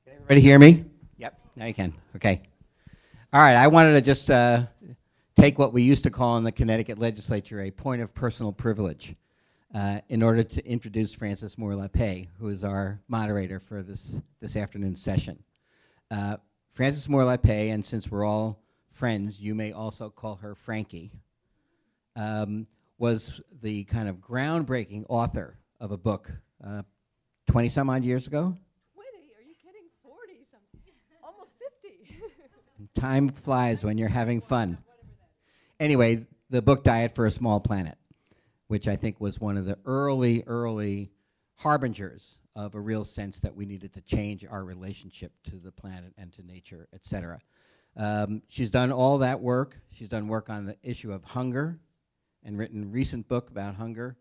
Everybody hear me? Yep, now you can. Okay. All right, I wanted to just take what we used to call in the Connecticut legislature a point of personal privilege in order to introduce Frances Moore Lappé, who is our moderator for this afternoon's session. Frances Moore Lappé, and since we're all friends, you may also call her Frankie, was the kind of groundbreaking author of a book 20 some odd years ago. 20? Are you kidding? 40 something. Almost 50. Time flies when you're having fun. Anyway, the book Diet for a Small Planet, which I think was one of the early harbingers of a real sense that we needed to change our relationship to the planet and to nature, et cetera. She's done all that work. She's done work on the issue of hunger and written a recent book about hunger,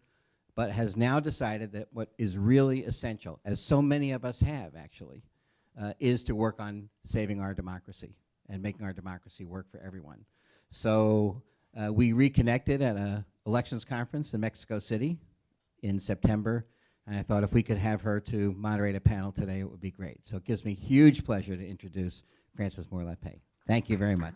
but has now decided that what is really essential, as so many of us have actually, is to work on saving our democracy and making our democracy work for everyone. So we reconnected at an elections conference in Mexico City in September, and I thought if we could have her to moderate a panel today, it would be great. So it gives me huge pleasure to introduce Frances Moore Lappé. Thank you very much.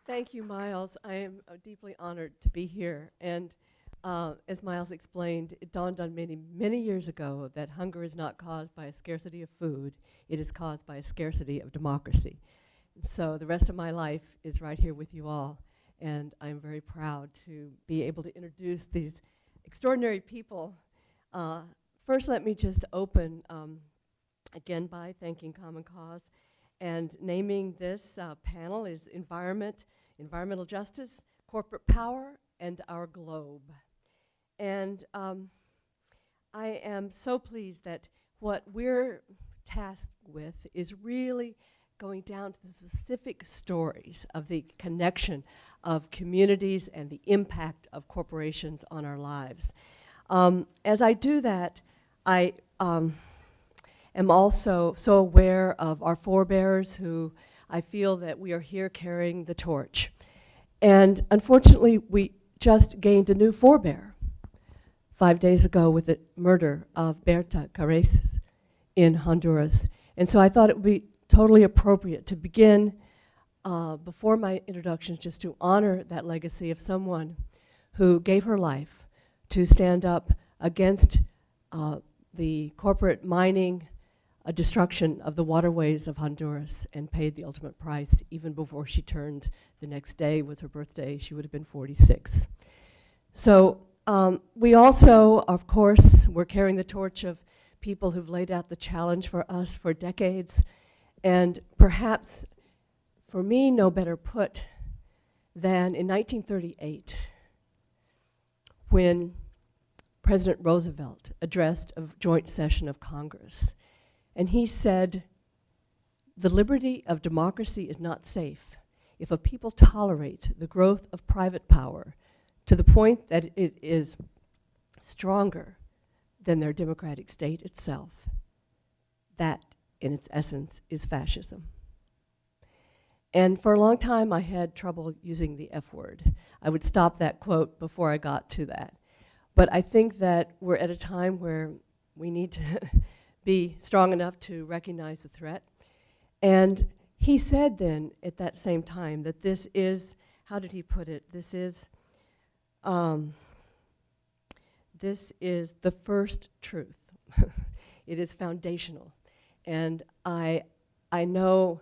Thank you, Miles. I am deeply honored to be here. And as Miles explained, it dawned on me many years ago that hunger is not caused by a scarcity of food. It is caused by a scarcity of democracy. So the rest of my life is right here with you all. And I'm very proud to be able to introduce these extraordinary people. First, let me just open again by thanking Common Cause. And naming this panel is Environmental Justice, Corporate Power, and Our Globe. And I am so pleased that what we're tasked with is really going down to the specific stories of the connection of communities and the impact of corporations on our lives. As I do that, I am also so aware of our forebears who I feel that we are here carrying the torch. And unfortunately, we just gained a new forebear 5 days ago with the murder of Berta Careces in Honduras. And so I thought it would be totally appropriate to begin before my introduction just to honor that legacy of someone who gave her life to stand up against the corporate mining destruction of the waterways of Honduras and paid the ultimate price even before she turned the next day was her birthday. She would have been 46. So we also, of course, we're carrying the torch of people who've laid out the challenge for us for decades. And perhaps, for me, no better put than in 1938, when President Roosevelt addressed a joint session of Congress. And he said, the liberty of democracy is not safe if a people tolerate the growth of private power to the point that it is stronger than their democratic state itself. That, in its essence, is fascism. And for a long time, I had trouble using the F word. I would stop that quote before I got to that. But I think that we're at a time where we need to be strong enough to recognize the threat. And he said then, at that same time, that this is, how did he put it? This is the first truth. It is foundational. And I know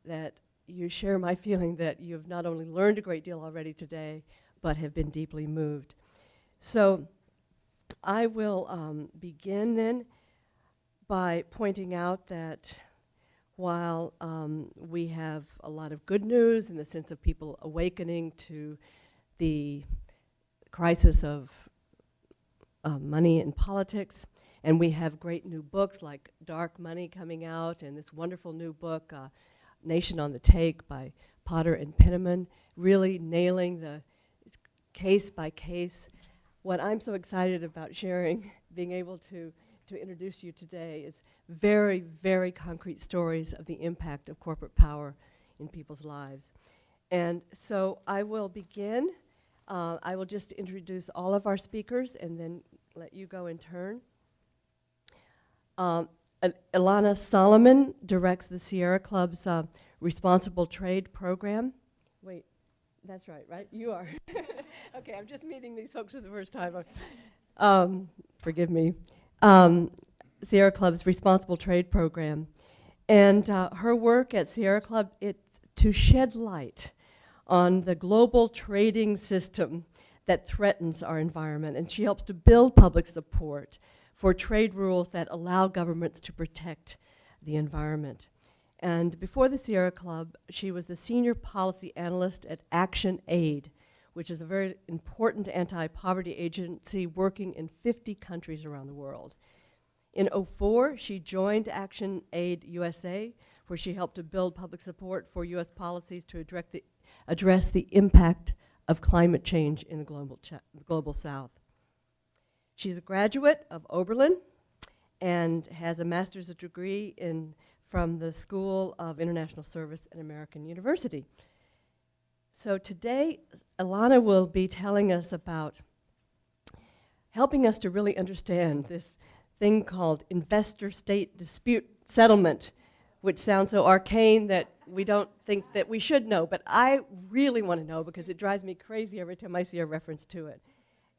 that you share my feeling that you've not only learned a great deal already today, but have been deeply moved. So I will begin then by pointing out that while we have a lot of good news in the sense of people awakening to the crisis of money in politics, and we have great new books like Dark Money coming out, and this wonderful new book, Nation on the Take by Potter and Penniman, really nailing the case by case. What I'm so excited about sharing, being able to introduce you today, is very, very concrete stories of the impact of corporate power in people's lives. And so I will begin. I will just introduce all of our speakers and then let you go in turn. Ilana Solomon directs the Sierra Club's Responsible Trade Program. Wait, that's right? You are. Okay, I'm just meeting these folks for the first time. Forgive me. Sierra Club's Responsible Trade Program. And her work at Sierra Club, it's to shed light on the global trading system that threatens our environment. And she helps to build public support for trade rules that allow governments to protect the environment. And before the Sierra Club, she was the senior policy analyst at Action Aid, which is a very important anti-poverty agency working in 50 countries around the world. In '04, she joined Action Aid USA, where she helped to build public support for U.S. policies to address the impact of climate change in the global South. She's a graduate of Oberlin and has a master's degree from the School of International Service at American University. So today, Ilana will be telling us about helping us to really understand this thing called investor-state dispute settlement, which sounds so arcane that we don't think that we should know, but I really want to know because it drives me crazy every time I see a reference to it.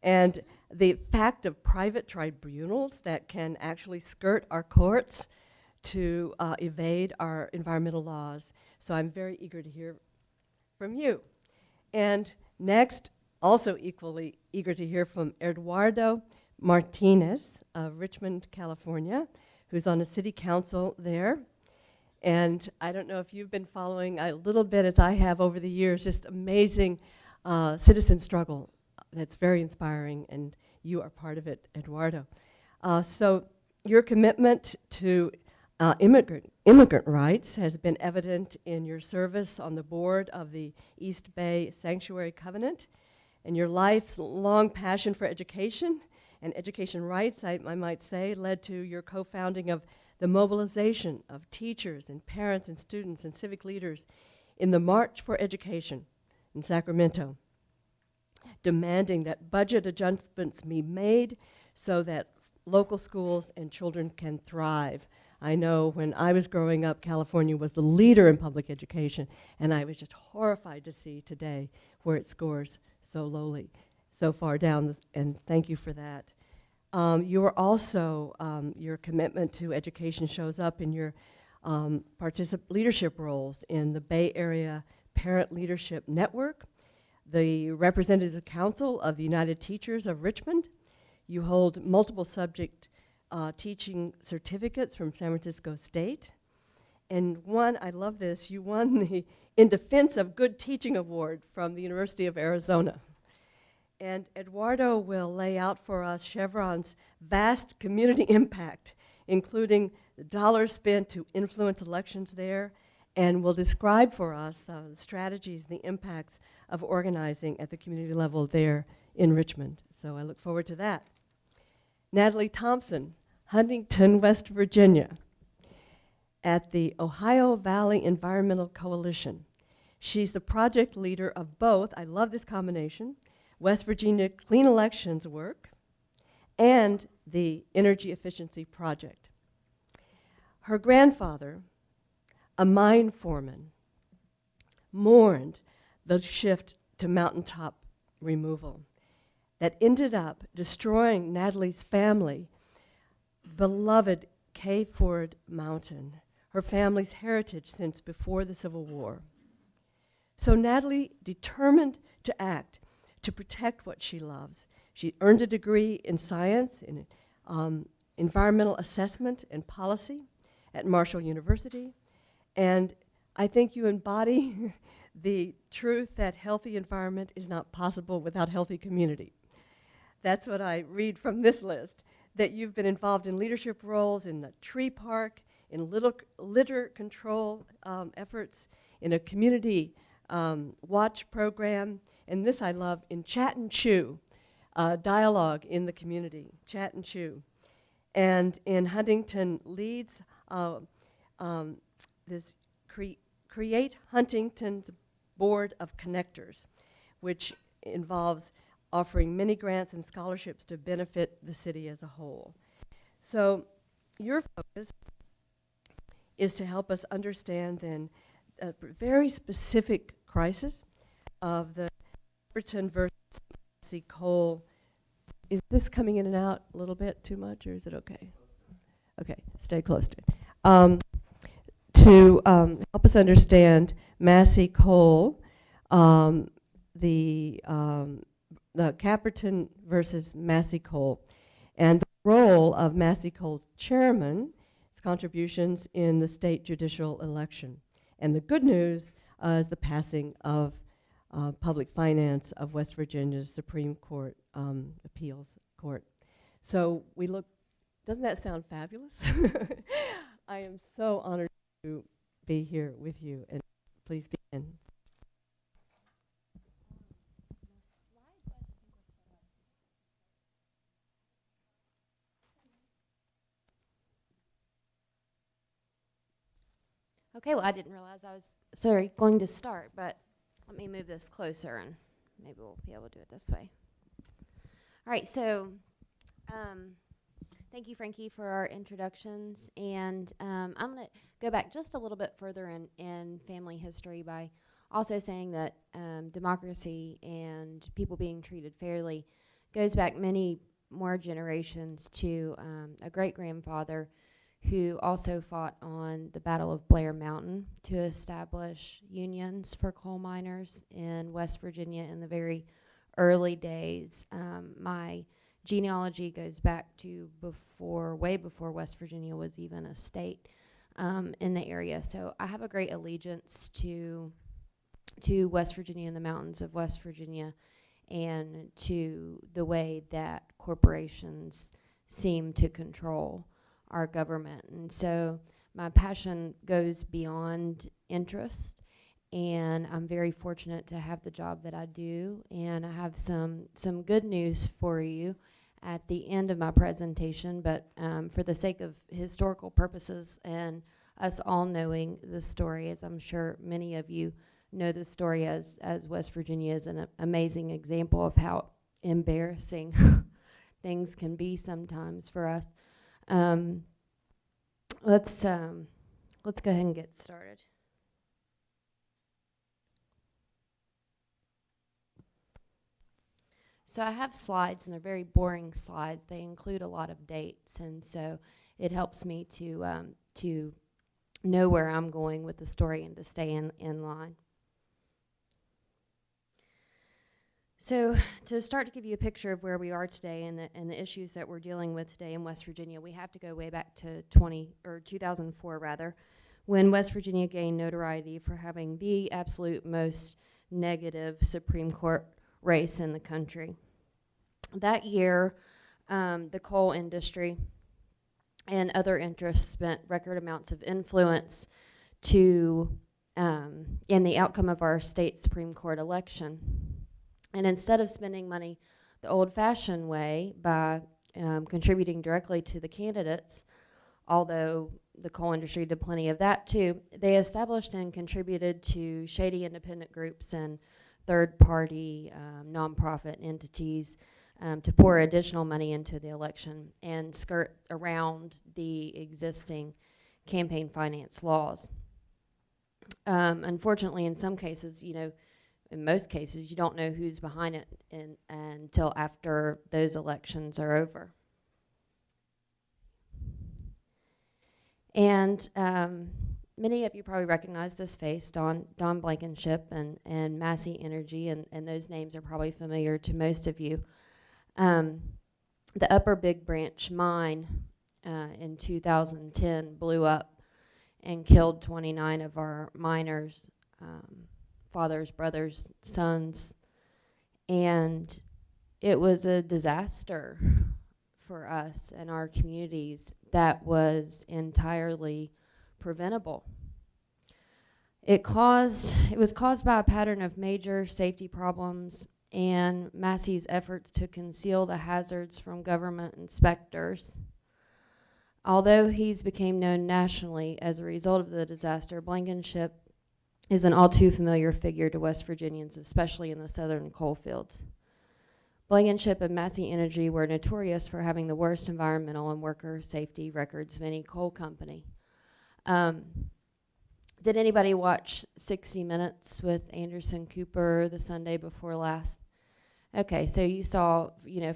And the fact of private tribunals that can actually skirt our courts to evade our environmental laws. So I'm very eager to hear from you. And next, also equally eager to hear from Eduardo Martinez of Richmond, California, who's on the city council there. And I don't know if you've been following a little bit, as I have over the years, just amazing citizen struggle that's very inspiring, and you are part of it, Eduardo. So your commitment to immigrant rights has been evident in your service on the board of the East Bay Sanctuary Covenant, and your lifelong passion for education and education rights, I might say, led to your co-founding of the mobilization of teachers and parents and students and civic leaders in the March for Education in Sacramento, demanding that budget adjustments be made so that local schools and children can thrive. I know when I was growing up, California was the leader in public education, and I was just horrified to see today where it scores so lowly, so far down, and thank you for that. You are also, your commitment to education shows up in your leadership roles in the Bay Area Parent Leadership Network, the Representative Council of the United Teachers of Richmond. You hold multiple subject teaching certificates from San Francisco State. And I love this, you won the In Defense of Good Teaching Award from the University of Arizona. And Eduardo will lay out for us Chevron's vast community impact, including the dollars spent to influence elections there, and will describe for us the strategies, the impacts of organizing at the community level there in Richmond. So I look forward to that. Natalie Thompson, Huntington, West Virginia, at the Ohio Valley Environmental Coalition. She's the project leader of both, I love this combination, West Virginia Clean Elections work and the Energy Efficiency Project. Her grandfather, a mine foreman, mourned the shift to mountaintop removal that ended up destroying Natalie's family, beloved K Ford Mountain, her family's heritage since before the Civil War. So Natalie determined to act to protect what she loves. She earned a degree in science, in environmental assessment and policy at Marshall University. And I think you embody the truth that healthy environment is not possible without healthy community. That's what I read from this list, that you've been involved in leadership roles in the tree park, in litter control efforts, in a community watch program, and this I love, in Chat and Chew, dialogue in the community, Chat and Chew. And in Huntington leads this Create Huntington's Board of Connectors, which involves offering many grants and scholarships to benefit the city as a whole. So your focus is to help us understand then a very specific crisis of the Caperton versus coal. Is this coming in and out a little bit too much, or is it okay? Okay, stay close to it. To help us understand Massey coal, the Caperton versus Massey coal, and the role of Massey coal's chairman, his contributions in the state judicial election. And the good news is the passing of public finance of West Virginia's Supreme Court appeals court. So we look, doesn't that sound fabulous? I am so honored to be here with you, and please begin. Okay, well, I didn't realize I was, going to start, but let me move this closer and maybe we'll be able to do it this way. All right, so thank you, Frankie, for our introductions. And I'm going to go back just a little bit further in family history by also saying that democracy and people being treated fairly goes back many more generations to a great-grandfather who also fought on the Battle of Blair Mountain to establish unions for coal miners in West Virginia in the very early days. My genealogy goes back to way before West Virginia was even a state in the area. So I have a great allegiance to West Virginia and the mountains of West Virginia, and to the way that corporations seem to control our government. And so my passion goes beyond interest, and I'm very fortunate to have the job that I do. And I have some good news for you at the end of my presentation, but for the sake of historical purposes and us all knowing the story, as I'm sure many of you know the story, as West Virginia is an amazing example of how embarrassing things can be sometimes for us. Let's go ahead and get started. So I have slides, and they're very boring slides. They include a lot of dates, and so it helps me to know where I'm going with the story and to stay in line. So to start to give you a picture of where we are today and the issues that we're dealing with today in West Virginia, we have to go way back to 2004 rather, when West Virginia gained notoriety for having the absolute most negative Supreme Court race in the country. That year, the coal industry and other interests spent record amounts of influence in the outcome of our state Supreme Court election. And instead of spending money the old-fashioned way by contributing directly to the candidates, although the coal industry did plenty of that too, they established and contributed to shady independent groups and third-party nonprofit entities to pour additional money into the election and skirt around the existing campaign finance laws. Unfortunately, in some cases, in most cases, you don't know who's behind it until after those elections are over. And many of you probably recognize this face, Don Blankenship and Massey Energy, and those names are probably familiar to most of you. The Upper Big Branch mine in 2010 blew up and killed 29 of our miners, fathers, brothers, sons, and it was a disaster for us and our communities that was entirely preventable. It was caused by a pattern of major safety problems and Massey's efforts to conceal the hazards from government inspectors. Although he's became known nationally as a result of the disaster, Blankenship is an all too familiar figure to West Virginians, especially in the southern coal fields. Blankenship and Massey Energy were notorious for having the worst environmental and worker safety records of any coal company. Did anybody watch 60 Minutes with Anderson Cooper the Sunday before last? Okay, so you saw,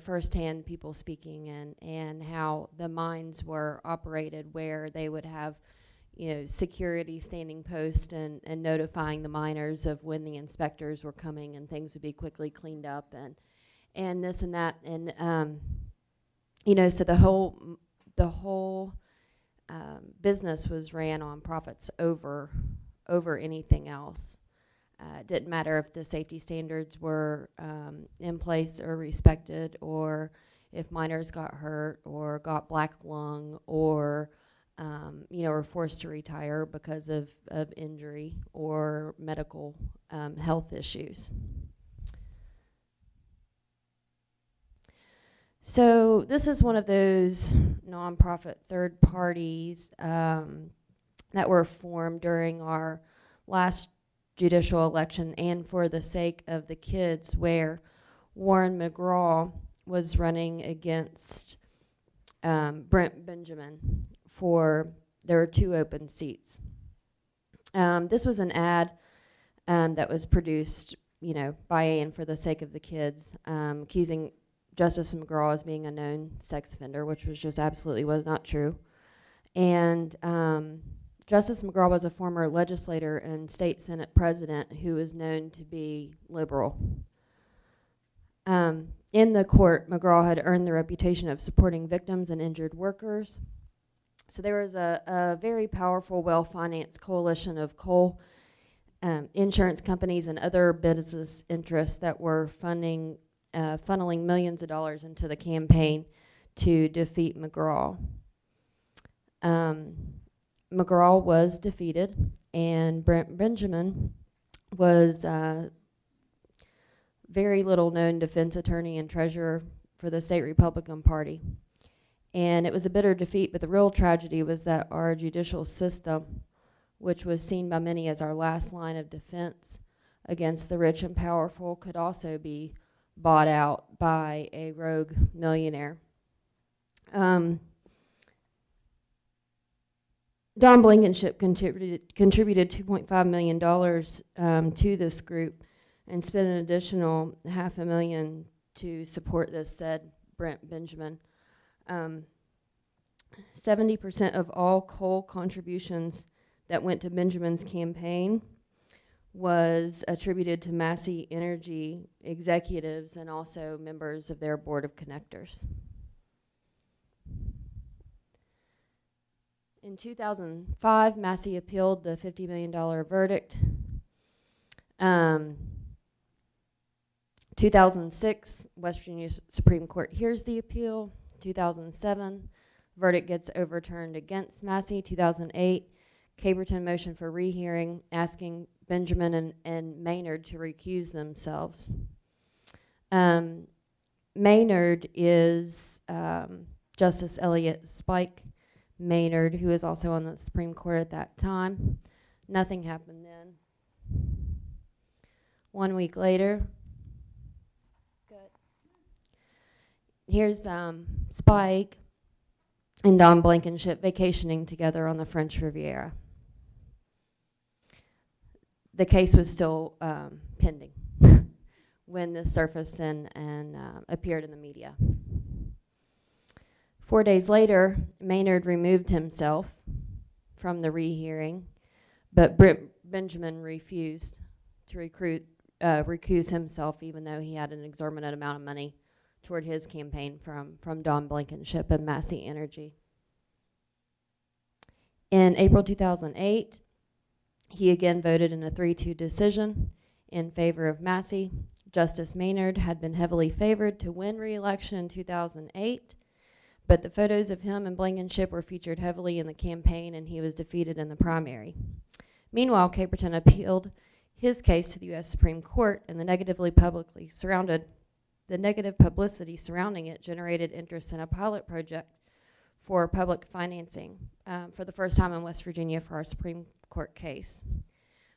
firsthand people speaking and how the mines were operated, where they would have, security standing post and notifying the miners of when the inspectors were coming, and things would be quickly cleaned up and this and that. And, so the whole business was ran on profits over anything else. It didn't matter if the safety standards were in place or respected, or if miners got hurt or got black lung, or were forced to retire because of injury or medical health issues. So this is one of those nonprofit third parties that were formed during our last judicial election and for the sake of the kids, where Warren McGraw was running against Brent Benjamin there were 2 open seats. This was an ad that was produced, by and for the sake of the kids, accusing Justice McGraw as being a known sex offender, which was not true. And Justice McGraw was a former legislator and state senate president who was known to be liberal. In the court, McGraw had earned the reputation of supporting victims and injured workers. So there was a very powerful, well-financed coalition of coal insurance companies and other business interests that were funneling millions of dollars into the campaign to defeat McGraw. McGraw was defeated, and Brent Benjamin was very little known defense attorney and treasurer for the state Republican Party. And it was a bitter defeat, but the real tragedy was that our judicial system, which was seen by many as our last line of defense against the rich and powerful, could also be bought out by a rogue millionaire. Don Blankenship contributed $2.5 million to this group and spent an additional $500,000 to support this said Brent Benjamin. 70% of all coal contributions that went to Benjamin's campaign was attributed to Massey Energy executives and also members of their board of connectors. In 2005, Massey appealed the $50 million verdict. 2006, West Virginia Supreme Court hears the appeal. 2007, verdict gets overturned against Massey. 2008, Caperton motion for rehearing, asking Benjamin and Maynard to recuse themselves. Maynard is Justice Elliott Spike Maynard, who was also on the Supreme Court at that time. Nothing happened then. 1 week later, here's Spike and Don Blankenship vacationing together on the French Riviera. The case was still pending when this surfaced and appeared in the media. 4 days later, Maynard removed himself from the rehearing, but Benjamin refused to recuse himself, even though he had an exorbitant amount of money toward his campaign from Don Blankenship and Massey Energy. In April 2008, he again voted in a 3-2 decision in favor of Massey. Justice Maynard had been heavily favored to win re-election in 2008, but the photos of him and Blankenship were featured heavily in the campaign, and he was defeated in the primary. Meanwhile, Caperton appealed his case to the U.S. Supreme Court, and the negative publicity surrounding it generated interest in a pilot project for public financing for the first time in West Virginia for our Supreme Court case.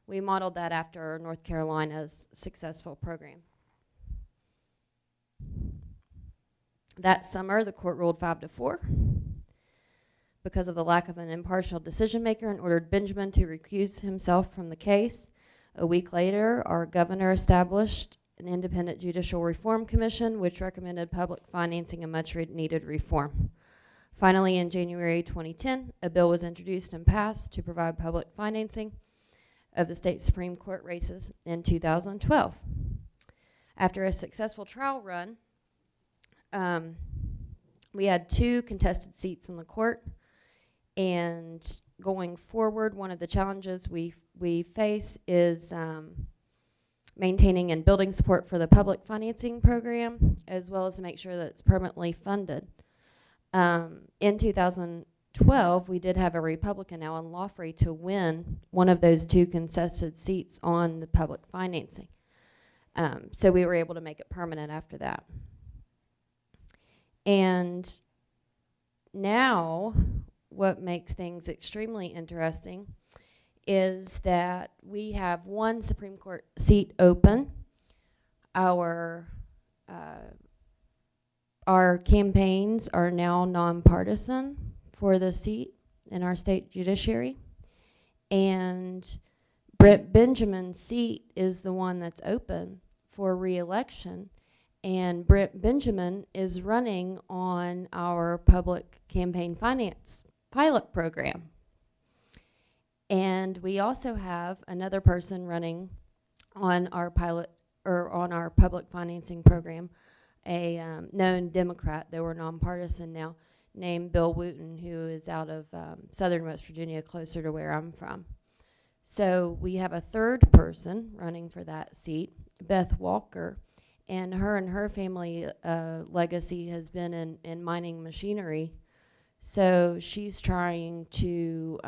We modeled that after North Carolina's successful program. That summer, the court ruled 5-4 because of the lack of an impartial decision maker and ordered Benjamin to recuse himself from the case. A week later, our governor established an independent judicial reform commission, which recommended public financing a much needed reform. Finally, in January 2010, a bill was introduced and passed to provide public financing of the state Supreme Court races in 2012. After a successful trial run, we had 2 contested seats in the court, and going forward, one of the challenges we face is maintaining and building support for the public financing program, as well as to make sure that it's permanently funded. In 2012, we did have a Republican, Alan Lawfrey, to win one of those 2 contested seats on the public financing. So we were able to make it permanent after that. And now, what makes things extremely interesting is that we have 1 Supreme Court seat open. Our campaigns are now nonpartisan for the seat in our state judiciary. And Brent Benjamin's seat is the one that's open for re-election. And Brent Benjamin is running on our public campaign finance pilot program. And we also have another person running on our pilot, or on our public financing program, a known Democrat, they were nonpartisan now, named Bill Wooten, who is out of southern West Virginia, closer to where I'm from. So we have a 3rd person running for that seat, Beth Walker, and her family legacy has been in mining machinery. So she's trying to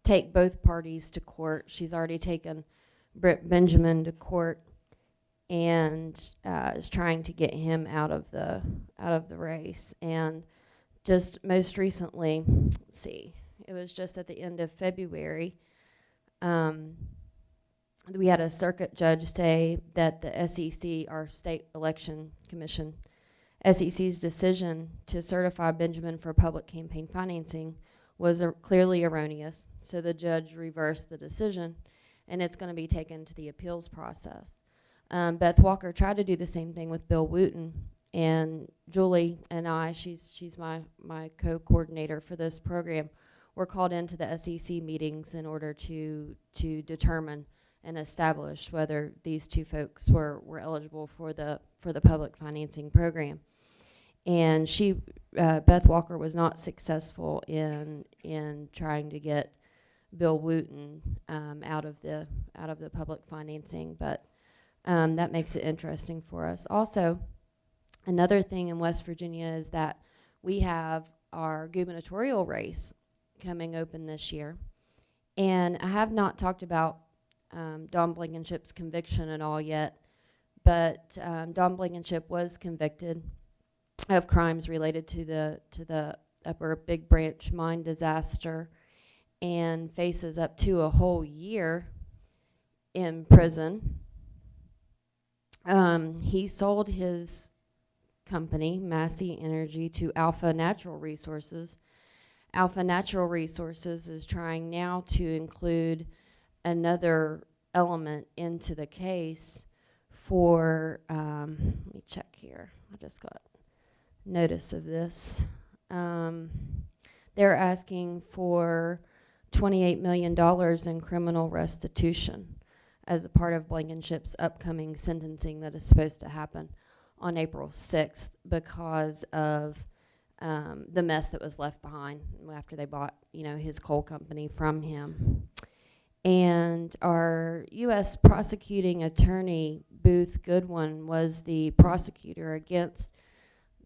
take both parties to court. She's already taken Brent Benjamin to court and is trying to get him out of the race. And just most recently, let's see, it was just at the end of February, we had a circuit judge say that the SEC, our state election commission, SEC's decision to certify Benjamin for public campaign financing was clearly erroneous. So the judge reversed the decision, and it's going to be taken to the appeals process. Beth Walker tried to do the same thing with Bill Wooten, and Julie and I, she's my co-coordinator for this program, were called into the SEC meetings in order to determine and establish whether these 2 folks were eligible for the public financing program. And Beth Walker was not successful in trying to get Bill Wooten out of the public financing, but that makes it interesting for us. Also, another thing in West Virginia is that we have our gubernatorial race coming open this year, and I have not talked about Don Blankenship's conviction at all yet, but Don Blankenship was convicted of crimes related to the Upper Big Branch mine disaster and faces up to a whole year in prison. He sold his company, Massey Energy, to Alpha Natural Resources. Alpha Natural Resources is trying now to include another element into the case for, let me check here, I just got notice of this. They're asking for $28 million in criminal restitution as a part of Blankenship's upcoming sentencing that is supposed to happen on April 6th because of the mess that was left behind after they bought, his coal company from him. And our U.S. prosecuting attorney, Booth Goodwin, was the prosecutor against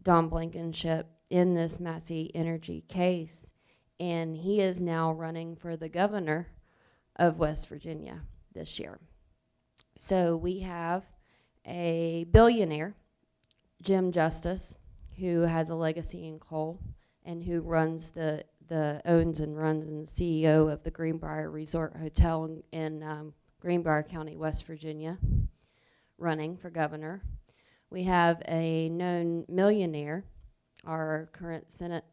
Don Blankenship in this Massey Energy case, and he is now running for the governor of West Virginia this year. So we have a billionaire, Jim Justice, who has a legacy in coal and who owns and runs and the CEO of the Greenbrier Resort Hotel in Greenbrier County, West Virginia, running for governor. We have a known millionaire, our current Senate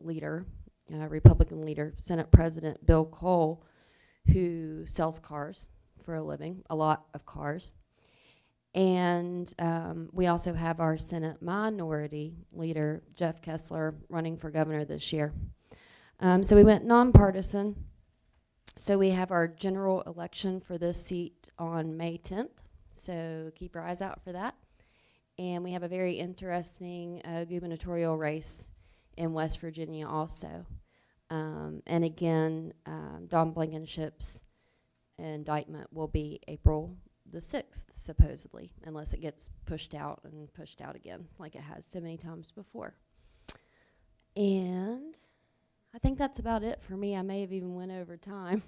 leader, Republican leader, Senate President Bill Cole, who sells cars for a living, a lot of cars. And we also have our Senate minority leader, Jeff Kessler, running for governor this year. So we went nonpartisan. So we have our general election for this seat on May 10th. So keep your eyes out for that. And we have a very interesting gubernatorial race in West Virginia also. And again, Don Blankenship's indictment will be April the 6th, supposedly, unless it gets pushed out and pushed out again, like it has so many times before. And I think that's about it for me. I may have even went over time.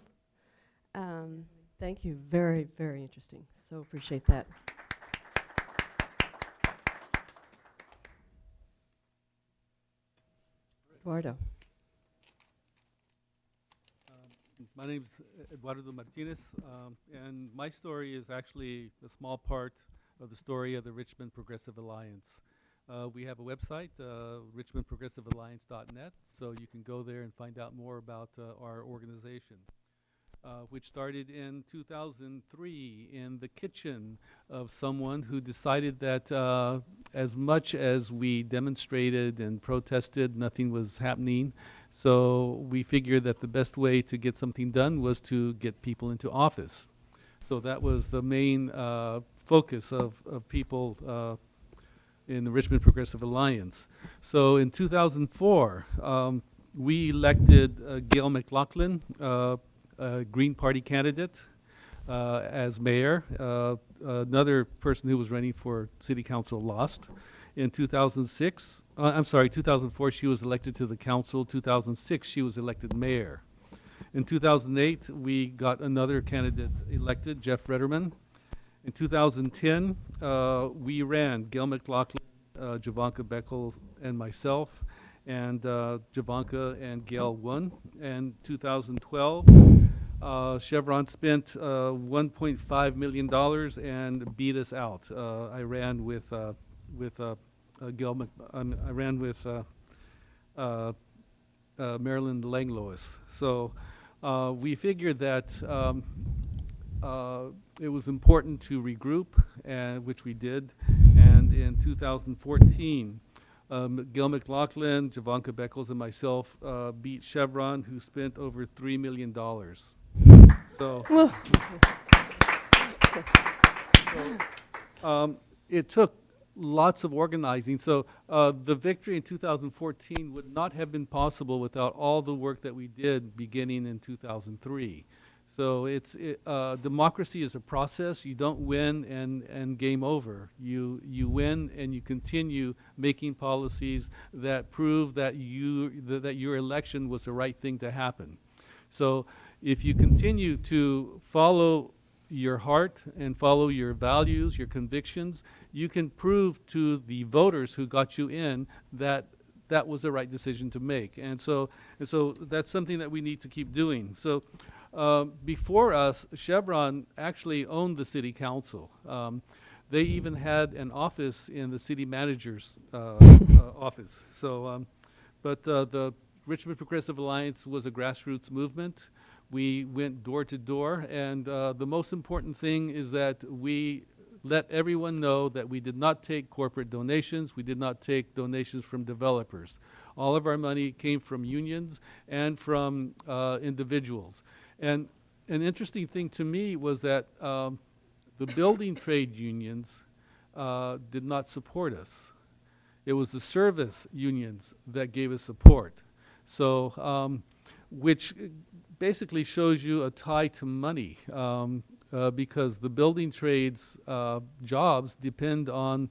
Thank you. Very, very interesting. So appreciate that. Eduardo. My name is Eduardo Martinez, and my story is actually a small part of the story of the Richmond Progressive Alliance. We have a website, richmondprogressivealliance.net, so you can go there and find out more about our organization, which started in 2003 in the kitchen of someone who decided that as much as we demonstrated and protested, nothing was happening. So we figured that the best way to get something done was to get people into office. So that was the main focus of people in the Richmond Progressive Alliance. So in 2004, we elected Gail McLaughlin, a Green Party candidate, as mayor. Another person who was running for city council lost. In 2004, she was elected to the council. 2006, she was elected mayor. In 2008, we got another candidate elected, Jeff Retterman. In 2010, we ran, Gail McLaughlin, Javanka Beckel, and myself, and Javanka and Gail won. And 2012, Chevron spent $1.5 million and beat us out. I ran with I ran with Marilyn Langlois. So we figured that it was important to regroup, which we did. And in 2014, Gail McLaughlin, Javanka Beckles, and myself beat Chevron, who spent over $3 million. So, it took lots of organizing. So the victory in 2014 would not have been possible without all the work that we did beginning in 2003. So democracy is a process. You don't win and game over. You win and you continue making policies that prove that that your election was the right thing to happen. So if you continue to follow your heart and follow your values, your convictions, you can prove to the voters who got you in that that was the right decision to make. And so that's something that we need to keep doing. So before us, Chevron actually owned the city council. They even had an office in the city manager's office. So, but the Richmond Progressive Alliance was a grassroots movement. We went door to door, and the most important thing is that we let everyone know that we did not take corporate donations. We did not take donations from developers. All of our money came from unions and from individuals. And an interesting thing to me was that the building trade unions did not support us. It was the service unions that gave us support. So, which basically shows you a tie to money, because the building trades jobs depend on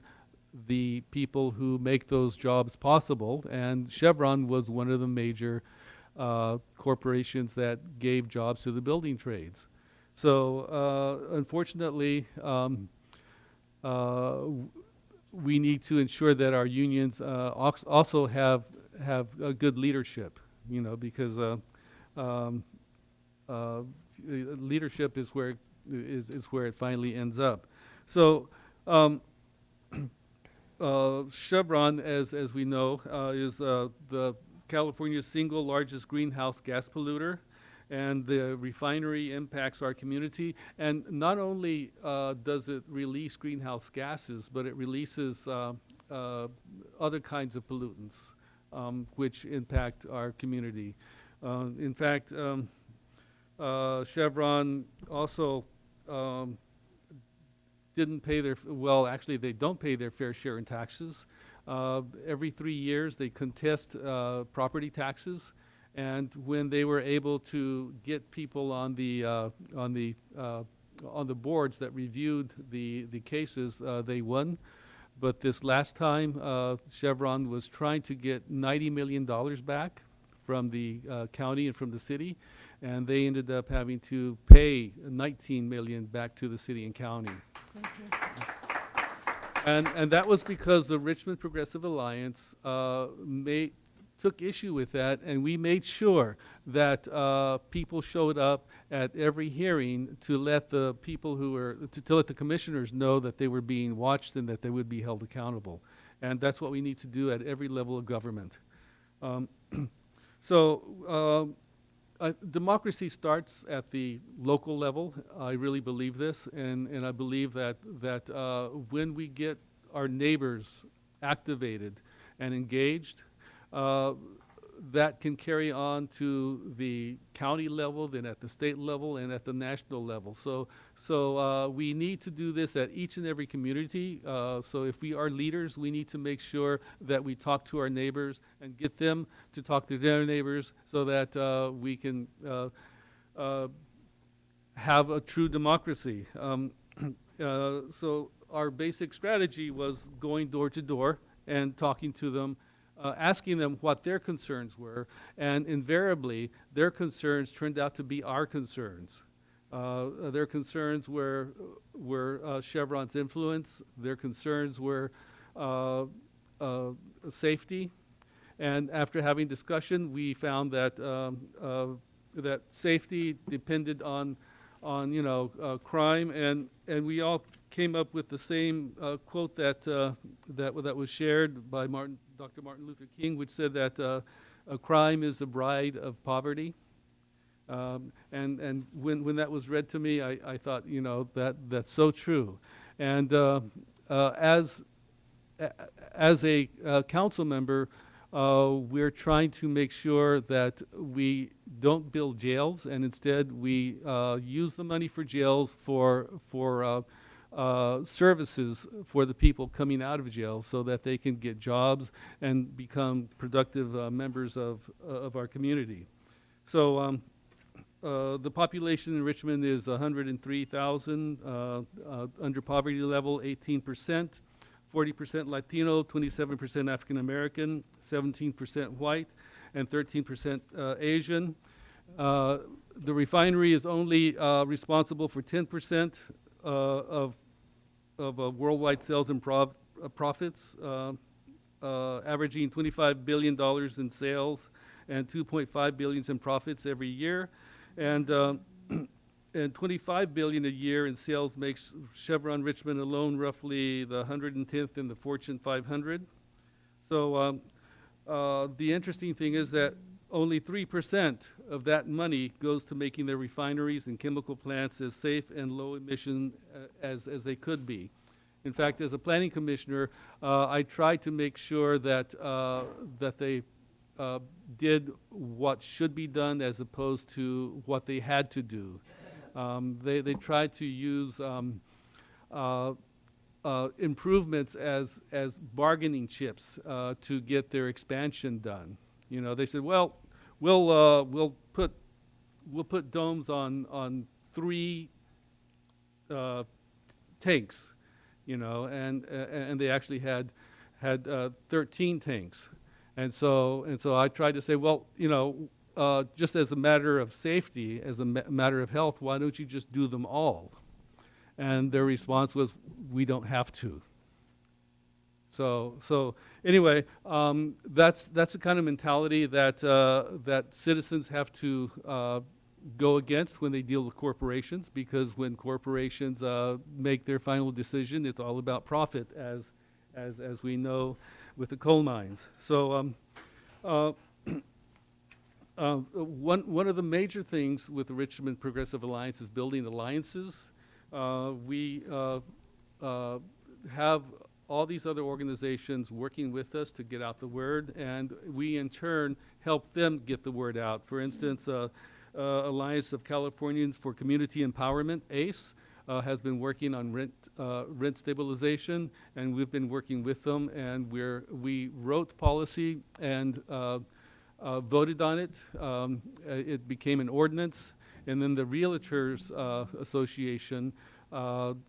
the people who make those jobs possible, and Chevron was one of the major corporations that gave jobs to the building trades. So unfortunately, we need to ensure that our unions also have a good leadership, you know, because leadership is where it finally ends up. So Chevron, as we know, is the California's single largest greenhouse gas polluter, and the refinery impacts our community. And not only does it release greenhouse gases, but it releases other kinds of pollutants, which impact our community. In fact, Chevron also didn't pay their, well, actually they don't pay their fair share in taxes. Every 3 years they contest property taxes, and when they were able to get people on the boards that reviewed the cases, they won. But this last time, Chevron was trying to get $90 million back from the county and from the city, and they ended up having to pay $19 million back to the city and county. And that was because the Richmond Progressive Alliance took issue with that, and we made sure that people showed up at every hearing to let the people who were, to let the commissioners know that they were being watched and that they would be held accountable. And that's what we need to do at every level of government. Democracy starts at the local level. I really believe this, and I believe that when we get our neighbors activated and engaged, that can carry on to the county level, then at the state level, and at the national level. So we need to do this at each and every community. So if we are leaders, we need to make sure that we talk to our neighbors and get them to talk to their neighbors so that we can have a true democracy. So our basic strategy was going door to door and talking to them, asking them what their concerns were, and invariably their concerns turned out to be our concerns. Their concerns were Chevron's influence. Their concerns were safety. And after having discussion, we found that that safety depended on crime, and we all came up with the same quote that was shared by Dr. Martin Luther King, which said that a crime is the bride of poverty. And when that was read to me, I thought, that's so true. And as a council member, we're trying to make sure that we don't build jails, and instead we use the money for jails for services for the people coming out of jail so that they can get jobs and become productive members of our community. So the population in Richmond is 103,000, under poverty level 18%, 40% Latino, 27% African American, 17% white, and 13% Asian. The refinery is only responsible for 10% of worldwide sales and profits, averaging $25 billion in sales and $2.5 billion in profits every year, and $25 billion a year in sales makes Chevron Richmond alone roughly the 110th in the Fortune 500. So the interesting thing is that only 3% of that money goes to making their refineries and chemical plants as safe and low emission as they could be. In fact, as a planning commissioner, I tried to make sure that that they did what should be done as opposed to what they had to do. They tried to use improvements as bargaining chips to get their expansion done. They said, well, we'll put domes on 3 tanks, and they actually had 13 tanks, and so I tried to say, well, just as a matter of safety, as a matter of health, why don't you just do them all? And their response was, we don't have to. So anyway, that's the kind of mentality that citizens have to go against when they deal with corporations, because when corporations make their final decision, it's all about profit, as as we know with the coal mines. So one of the major things with the Richmond Progressive Alliance is building alliances. We have all these other organizations working with us to get out the word, and we in turn help them get the word out. For instance, Alliance of Californians for Community Empowerment, ACE, has been working on rent stabilization, and we've been working with them, and we wrote policy and voted on it. It became an ordinance, and then the Realtors Association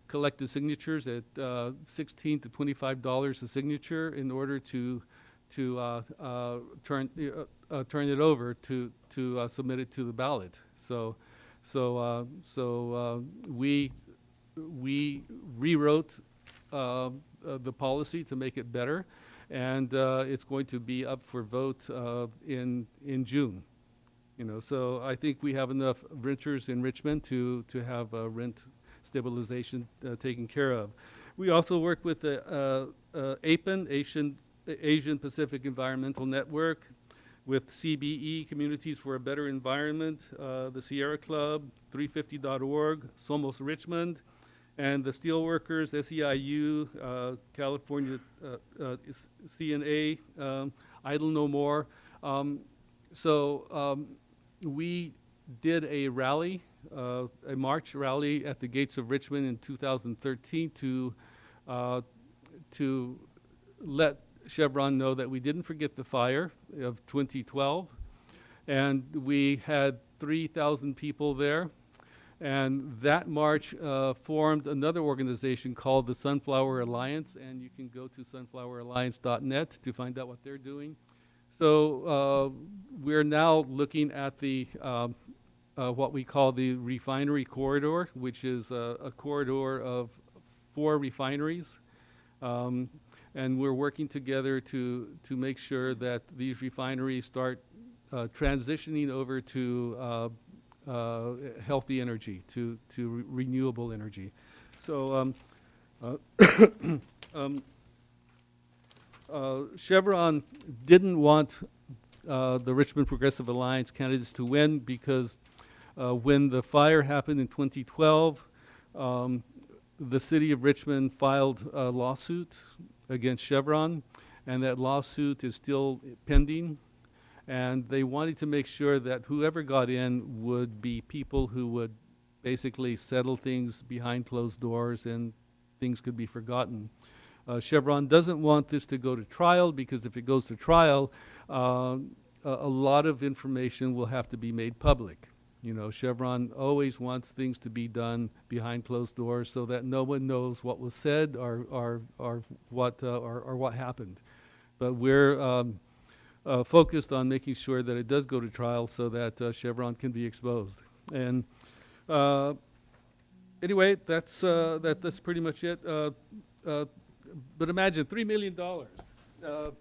collected signatures at $16 to $25 a signature in order to turn it over to submit it to the ballot. So we rewrote the policy to make it better, and it's going to be up for vote in June. So I think we have enough renters in Richmond to have rent stabilization taken care of. We also work with the APEN, Asian Pacific Environmental Network, with CBE, Communities for a Better Environment, the Sierra Club, 350.org, Somos Richmond, and the Steelworkers, SEIU, California CNA, Idle No More. We did a rally, a March rally at the gates of Richmond in 2013 to let Chevron know that we didn't forget the fire of 2012. And we had 3,000 people there. And that march formed another organization called the Sunflower Alliance, and you can go to sunfloweralliance.net to find out what they're doing. So we're now looking at the what we call the refinery corridor, which is a corridor of 4 refineries. And we're working together to make sure that these refineries start transitioning over to healthy energy, to renewable energy. So Chevron didn't want the Richmond Progressive Alliance candidates to win because when the fire happened in 2012, the city of Richmond filed a lawsuit against Chevron, and that lawsuit is still pending. And they wanted to make sure that whoever got in would be people who would basically settle things behind closed doors and things could be forgotten. Chevron doesn't want this to go to trial because if it goes to trial, a lot of information will have to be made public. Chevron always wants things to be done behind closed doors so that no one knows what was said or what happened. But we're focused on making sure that it does go to trial so that Chevron can be exposed. And anyway, that's pretty much it. But imagine $3 million. The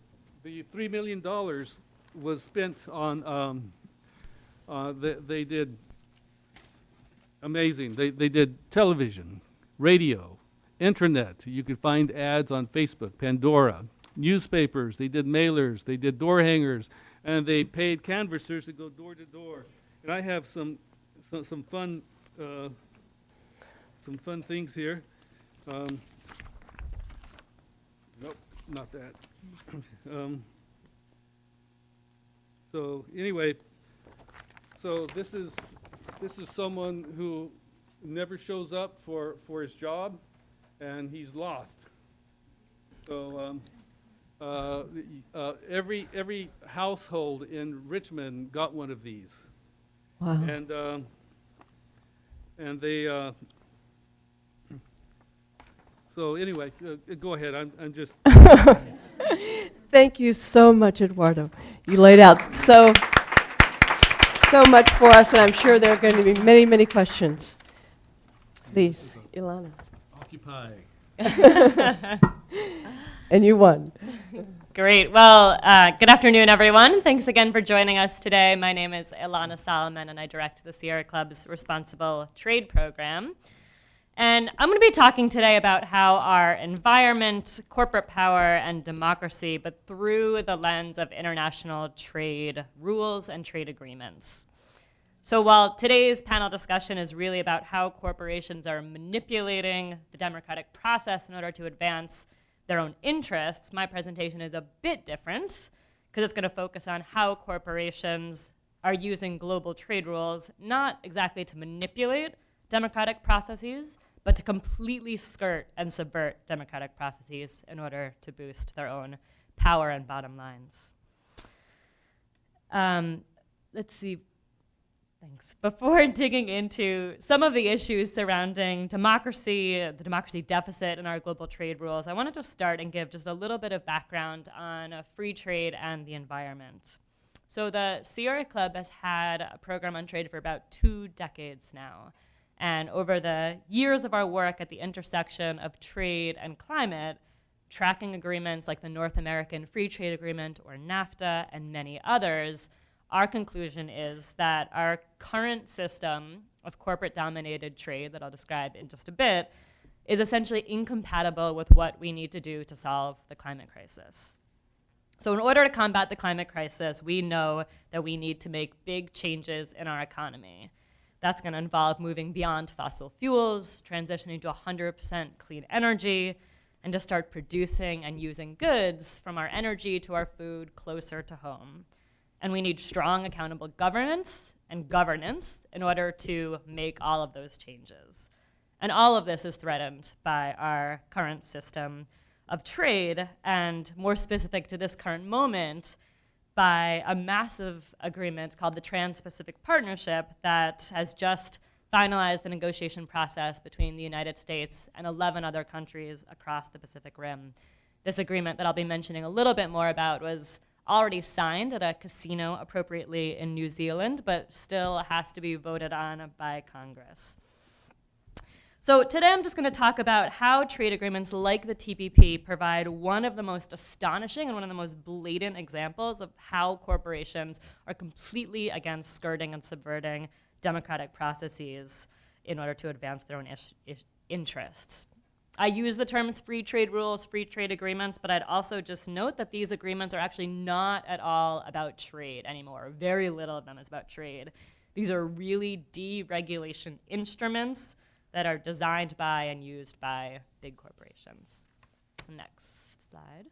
$3 million was spent on. They did amazing. They did television, radio, internet. You could find ads on Facebook, Pandora, newspapers. They did mailers. They did door hangers, and they paid canvassers to go door to door. And I have some fun things here. Nope, not that. So anyway. So this is someone who never shows up for his job, and he's lost. So every household in Richmond got one of these. Wow. And they. So anyway, go ahead. I'm just. Thank you so much, Eduardo. You laid out so much for us, and I'm sure there are going to be many, many questions. Please, Ilana. Occupy. And you won. Great. Well, good afternoon, everyone. Thanks again for joining us today. My name is Ilana Solomon, and I direct the Sierra Club's Responsible Trade Program. And I'm going to be talking today about how our environment, corporate power, and democracy, but through the lens of international trade rules and trade agreements. So while today's panel discussion is really about how corporations are manipulating the democratic process in order to advance their own interests, my presentation is a bit different because it's going to focus on how corporations are using global trade rules not exactly to manipulate democratic processes, but to completely skirt and subvert democratic processes in order to boost their own power and bottom lines. Let's see. Thanks. Before digging into some of the issues surrounding democracy, the democracy deficit in our global trade rules, I wanted to start and give just a little bit of background on free trade and the environment. So the Sierra Club has had a program on trade for about 2 decades now. And over the years of our work at the intersection of trade and climate, tracking agreements like the North American Free Trade Agreement or NAFTA and many others, our conclusion is that our current system of corporate-dominated trade that I'll describe in just a bit is essentially incompatible with what we need to do to solve the climate crisis. So in order to combat the climate crisis, we know that we need to make big changes in our economy. That's going to involve moving beyond fossil fuels, transitioning to 100% clean energy, and to start producing and using goods from our energy to our food closer to home. And we need strong, accountable governance and governance in order to make all of those changes. And all of this is threatened by our current system of trade, and more specific to this current moment, by a massive agreement called the Trans-Pacific Partnership that has just finalized the negotiation process between the United States and 11 other countries across the Pacific Rim. This agreement that I'll be mentioning a little bit more about was already signed at a casino appropriately in New Zealand, but still has to be voted on by Congress. So today I'm just going to talk about how trade agreements like the TPP provide one of the most astonishing and one of the most blatant examples of how corporations are completely against skirting and subverting democratic processes in order to advance their own interests. I use the terms free trade rules, free trade agreements, but I'd also just note that these agreements are actually not at all about trade anymore. Very little of them is about trade. These are really deregulation instruments that are designed by and used by big corporations. So next slide.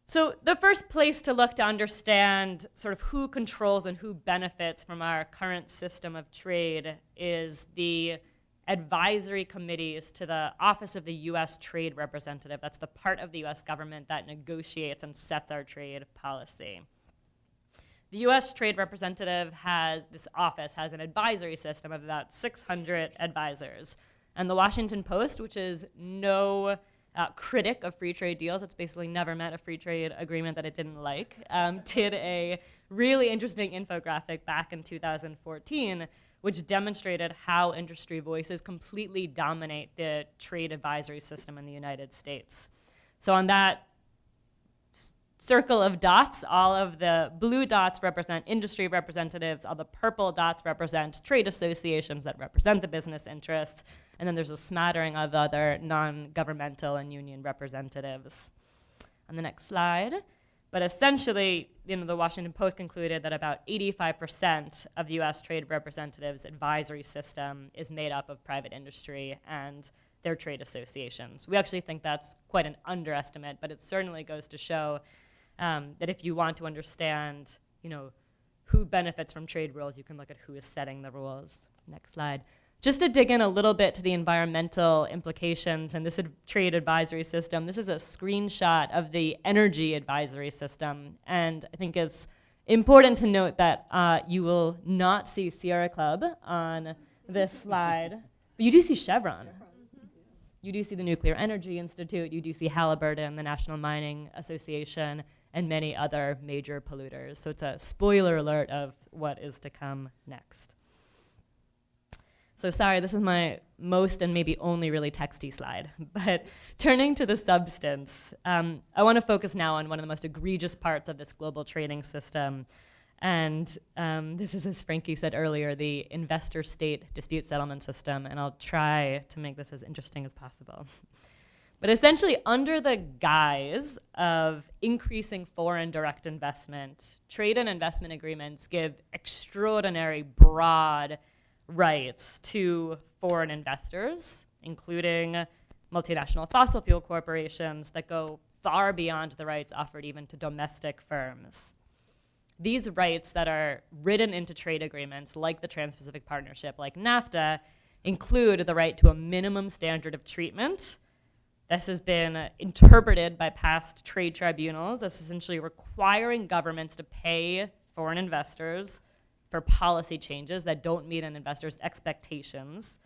So the first place to look to understand sort of who controls and who benefits from our current system of trade is the advisory committees to the Office of the U.S. Trade Representative. That's the part of the U.S. government that negotiates and sets our trade policy. The U.S. Trade Representative this office has an advisory system of about 600 advisors. And the Washington Post, which is no critic of free trade deals, it's basically never met a free trade agreement that it didn't like, did a really interesting infographic back in 2014, which demonstrated how industry voices completely dominate the trade advisory system in the United States. So on that circle of dots, all of the blue dots represent industry representatives, all the purple dots represent trade associations that represent the business interests, and then there's a smattering of other non-governmental and union representatives. On the next slide. But essentially, the Washington Post concluded that about 85% of the U.S. Trade Representative's advisory system is made up of private industry and their trade associations. We actually think that's quite an underestimate, but it certainly goes to show that if you want to understand, who benefits from trade rules, you can look at who is setting the rules. Next slide. Just to dig in a little bit to the environmental implications and this trade advisory system, this is a screenshot of the energy advisory system. And I think it's important to note that you will not see Sierra Club on this slide, but you do see Chevron. You do see the Nuclear Energy Institute, you do see Halliburton, the National Mining Association, and many other major polluters. So it's a spoiler alert of what is to come next. So sorry, this is my most and maybe only really texty slide. But turning to the substance, I want to focus now on one of the most egregious parts of this global trading system, And this is, as Frankie said earlier, the investor-state dispute settlement system, and I'll try to make this as interesting as possible. But essentially, under the guise of increasing foreign direct investment, trade and investment agreements give extraordinary broad rights to foreign investors, including multinational fossil fuel corporations that go far beyond the rights offered even to domestic firms. These rights that are written into trade agreements, like the Trans-Pacific Partnership, like NAFTA, include the right to a minimum standard of treatment. This has been interpreted by past trade tribunals as essentially requiring governments to pay foreign investors for policy changes that don't meet an investor's expectations.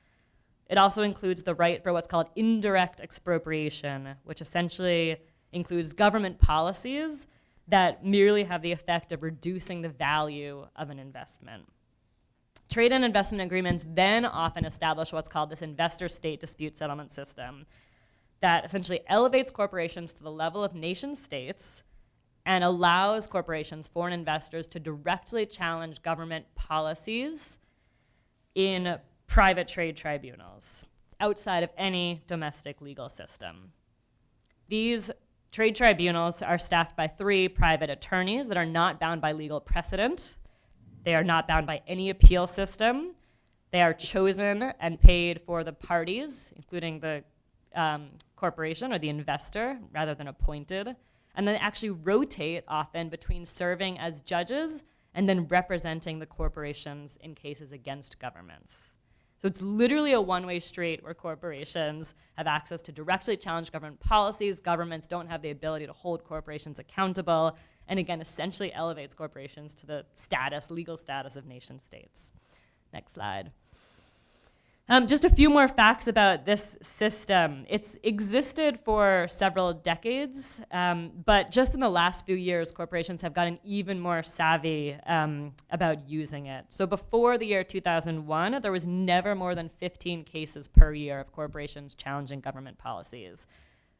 It also includes the right for what's called indirect expropriation, which essentially includes government policies that merely have the effect of reducing the value of an investment. Trade and investment agreements then often establish what's called this investor-state dispute settlement system that essentially elevates corporations to the level of nation states and allows corporations, foreign investors, to directly challenge government policies in private trade tribunals outside of any domestic legal system. These trade tribunals are staffed by 3 private attorneys that are not bound by legal precedent. They are not bound by any appeal system. They are chosen and paid for the parties, including the corporation or the investor, rather than appointed. And then actually rotate often between serving as judges and then representing the corporations in cases against governments. So it's literally a one-way street where corporations have access to directly challenge government policies. Governments don't have the ability to hold corporations accountable, and again, essentially elevates corporations to the legal status of nation states. Next slide. Just a few more facts about this system. It's existed for several decades, but just in the last few years, corporations have gotten even more savvy about using it. So before the year 2001, there was never more than 15 cases per year of corporations challenging government policies.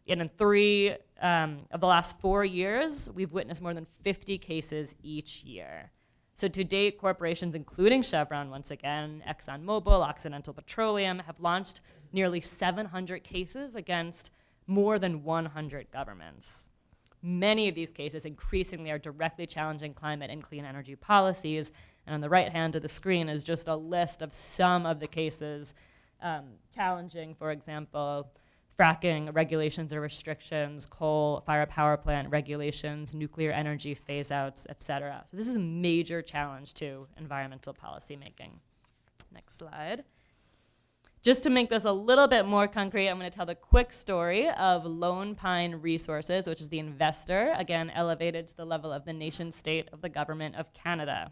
And in 3 of the last 4 years, we've witnessed more than 50 cases each year. So to date, corporations, including Chevron, once again, ExxonMobil, Occidental Petroleum, have launched nearly 700 cases against more than 100 governments. Many of these cases increasingly are directly challenging climate and clean energy policies. And on the right hand of the screen is just a list of some of the cases challenging, for example, fracking regulations or restrictions, coal-fired power plant regulations, nuclear energy phase-outs, et cetera. So this is a major challenge to environmental policymaking. Next slide. Just to make this a little bit more concrete, I'm going to tell the quick story of Lone Pine Resources, which is the investor, again, elevated to the level of the nation-state of the government of Canada.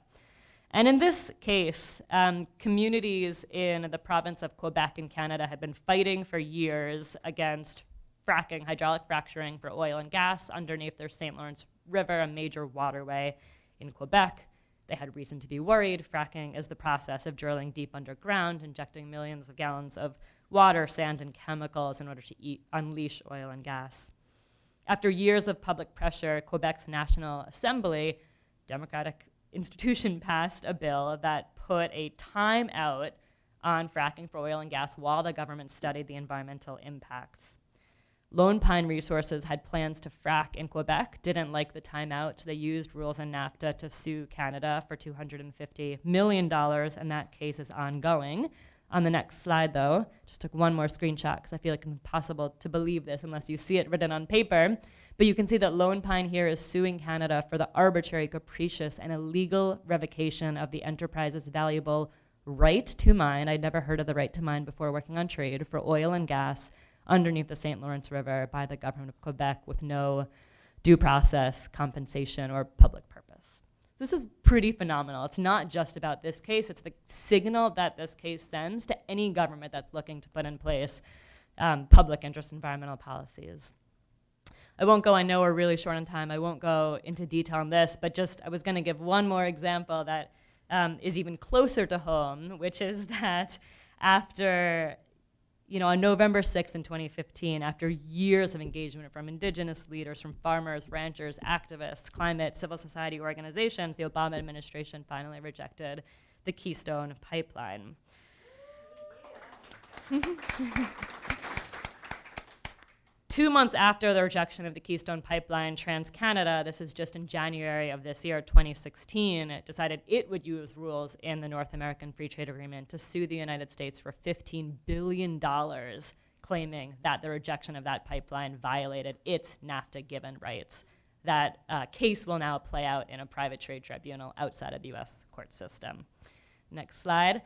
And in this case, communities in the province of Quebec in Canada had been fighting for years against fracking, hydraulic fracturing for oil and gas underneath their St. Lawrence River, a major waterway in Quebec. They had reason to be worried. Fracking is the process of drilling deep underground, injecting millions of gallons of water, sand, and chemicals in order to unleash oil and gas. After years of public pressure, Quebec's National Assembly, Democratic institution, passed a bill that put a timeout on fracking for oil and gas while the government studied the environmental impacts. Lone Pine Resources had plans to frack in Quebec, didn't like the timeout, so they used rules in NAFTA to sue Canada for $250 million, and that case is ongoing. On the next slide, though, just took one more screenshot because I feel like it's impossible to believe this unless you see it written on paper. But you can see that Lone Pine here is suing Canada for the arbitrary, capricious, and illegal revocation of the enterprise's valuable right to mine. I'd never heard of the right to mine before working on trade for oil and gas underneath the St. Lawrence River by the government of Quebec with no due process, compensation, or public purpose. This is pretty phenomenal. It's not just about this case. It's the signal that this case sends to any government that's looking to put in place public interest environmental policies. I won't go, I know we're really short on time, I won't go into detail on this, but just I was going to give one more example that is even closer to home, which is that after on November 6th in 2015, after years of engagement from indigenous leaders, from farmers, ranchers, activists, climate, civil society organizations, the Obama administration finally rejected the Keystone Pipeline. 2 months after the rejection of the Keystone Pipeline, TransCanada, this is just in January of this year, 2016, it decided it would use rules in the North American Free Trade Agreement to sue the United States for $15 billion, claiming that the rejection of that pipeline violated its NAFTA-given rights. That case will now play out in a private trade tribunal outside of the U.S. court system. Next slide.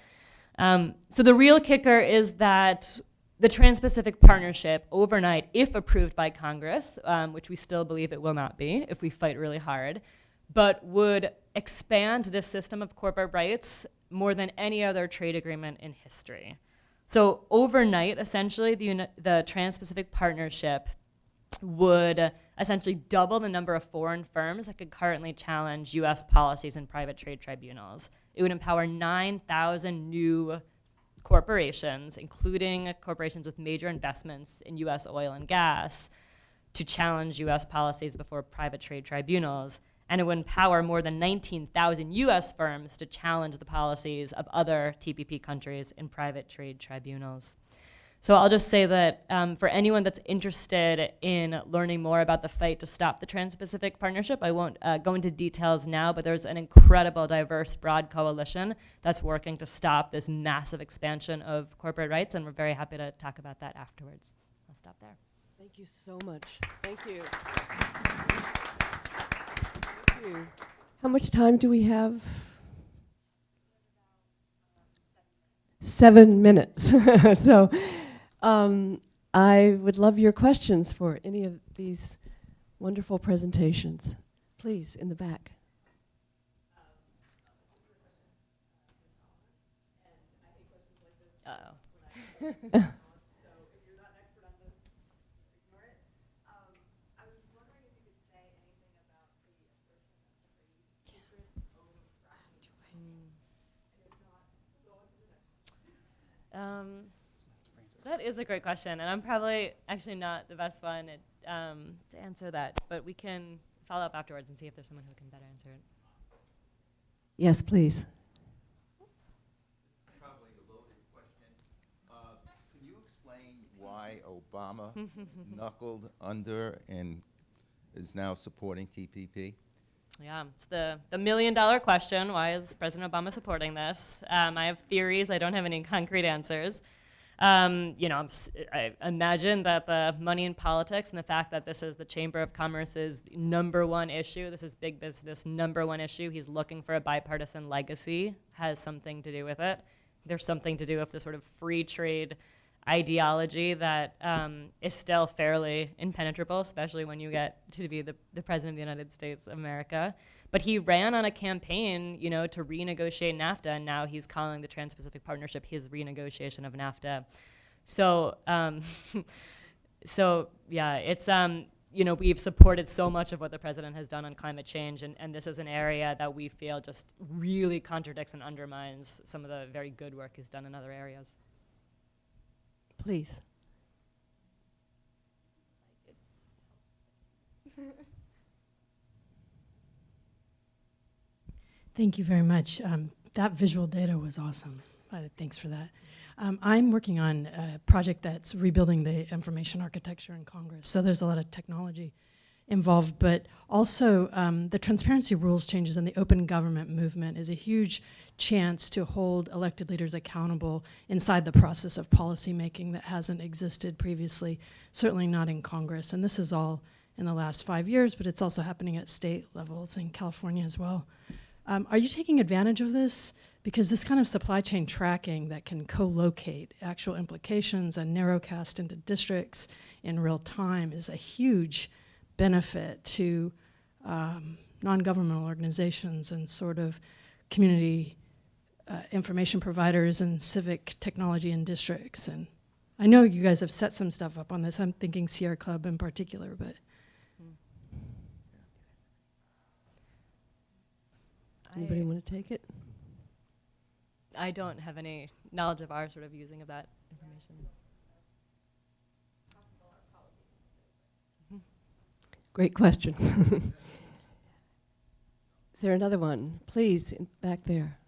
So the real kicker is that the Trans-Pacific Partnership overnight, if approved by Congress, which we still believe it will not be if we fight really hard, but would expand this system of corporate rights more than any other trade agreement in history. So overnight, essentially, the Trans-Pacific Partnership would essentially double the number of foreign firms that could currently challenge U.S. policies in private trade tribunals. It would empower 9,000 new corporations, including corporations with major investments in U.S. oil and gas, to challenge U.S. policies before private trade tribunals. And it would empower more than 19,000 U.S. firms to challenge the policies of other TPP countries in private trade tribunals. So I'll just say that for anyone that's interested in learning more about the fight to stop the Trans-Pacific Partnership, I won't go into details now, but there's an incredible, diverse, broad coalition that's working to stop this massive expansion of corporate rights, and we're very happy to talk about that afterwards. I'll stop there. Thank you so much. Thank you. Thank you. How much time do we have? 7 minutes. So I would love your questions for any of these wonderful presentations. Please, in the back. Uh-oh. That is a great question, and I'm probably actually not the best one to answer that, but we can follow up afterwards and see if there's someone who can better answer it. Yes, please. Probably a loaded question. Can you explain why Obama knuckled under and is now supporting TPP? Yeah, it's the million-dollar question. Why is President Obama supporting this? I have theories. I don't have any concrete answers. I imagine that the money in politics and the fact that this is the Chamber of Commerce's #1 issue, this is big business #1 issue, he's looking for a bipartisan legacy, has something to do with it. There's something to do with the sort of free trade ideology that is still fairly impenetrable, especially when you get to be the President of the United States of America. But he ran on a campaign, to renegotiate NAFTA, and now he's calling the Trans-Pacific Partnership his renegotiation of NAFTA. So, it's, we've supported so much of what the president has done on climate change, and this is an area that we feel just really contradicts and undermines some of the very good work he's done in other areas. Please. Thank you very much. That visual data was awesome. Thanks for that. I'm working on a project that's rebuilding the information architecture in Congress. So there's a lot of technology involved, but also the transparency rules changes in the open government movement is a huge chance to hold elected leaders accountable inside the process of policymaking that hasn't existed previously, certainly not in Congress. And this is all in the last 5 years, but it's also happening at state levels in California as well. Are you taking advantage of this? Because this kind of supply chain tracking that can co-locate actual implications and narrowcast into districts in real time is a huge benefit to non-governmental organizations and sort of community information providers and civic technology in districts. And I know you guys have set some stuff up on this. I'm thinking Sierra Club in particular, but. Anybody want to take it? I don't have any knowledge of our sort of using of that information. Great question. Is there another one? Please, back there.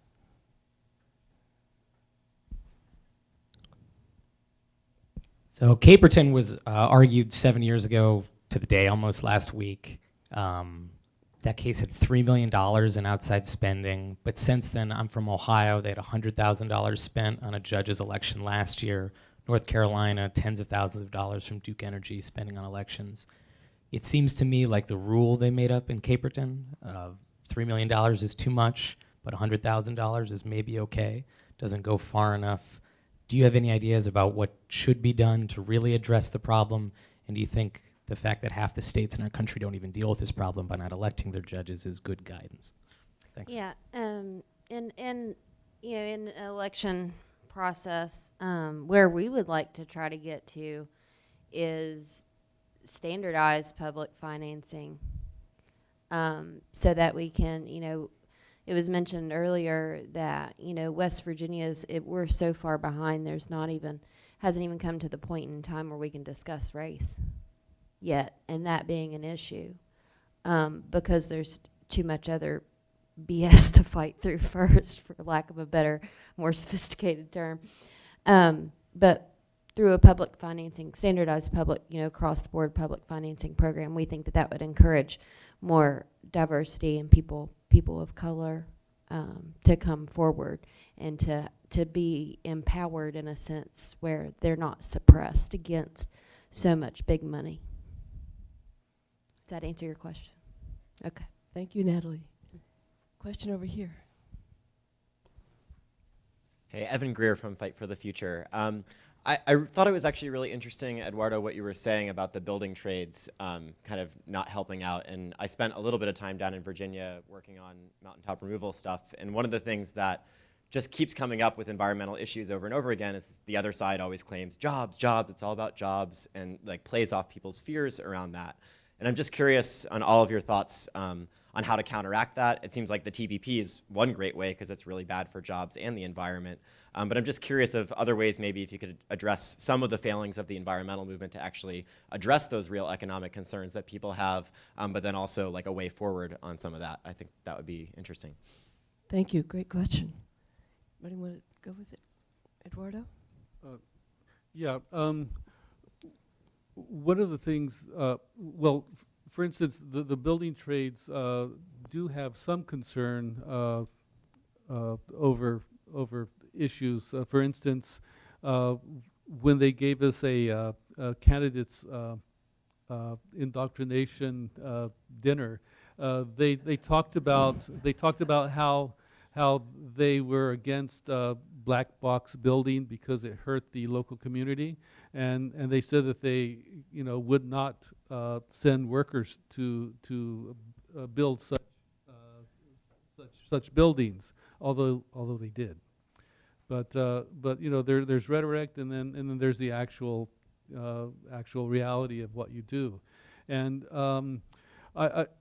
So Caperton was argued 7 years ago to the day, almost last week. That case had $3 million in outside spending, but since then, I'm from Ohio. They had $100,000 spent on a judge's election last year. North Carolina, tens of thousands of dollars from Duke Energy spending on elections. It seems to me like the rule they made up in Caperton, $3 million is too much, but $100,000 is maybe okay, doesn't go far enough. Do you have any ideas about what should be done to really address the problem? And do you think the fact that half the states in our country don't even deal with this problem by not electing their judges is good guidance? Thanks. Yeah, in an election process, where we would like to try to get to is standardized public financing, so that we can, it was mentioned earlier that, West Virginia's, we're so far behind, hasn't even come to the point in time where we can discuss race yet, and that being an issue, because there's too much other BS to fight through first, for lack of a better, more sophisticated term. But through a public financing, standardized public, across the board public financing program, we think that would encourage more diversity and people of color to come forward and to be empowered in a sense where they're not suppressed against so much big money. Does that answer your question? Okay. Thank you, Natalie. Question over here. Hey, Evan Greer from Fight for the Future. I thought it was actually really interesting, Eduardo, what you were saying about the building trades kind of not helping out. And I spent a little bit of time down in Virginia working on mountaintop removal stuff. And one of the things that just keeps coming up with environmental issues over and over again is the other side always claims jobs, jobs, it's all about jobs, and like plays off people's fears around that. And I'm just curious on all of your thoughts on how to counteract that. It seems like the TPP is one great way because it's really bad for jobs and the environment. But I'm just curious of other ways maybe if you could address some of the failings of the environmental movement to actually address those real economic concerns that people have, but then also like a way forward on some of that. I think that would be interesting. Thank you. Great question. Anybody want to go with it? Eduardo? Yeah. One of the things, for instance, the building trades do have some concern over issues. For instance, when they gave us a candidates indoctrination dinner, they talked about how they were against black box building because it hurt the local community, and they said that they would not send workers to build such buildings, although they did. But there's rhetoric, and then there's the actual reality of what you do, and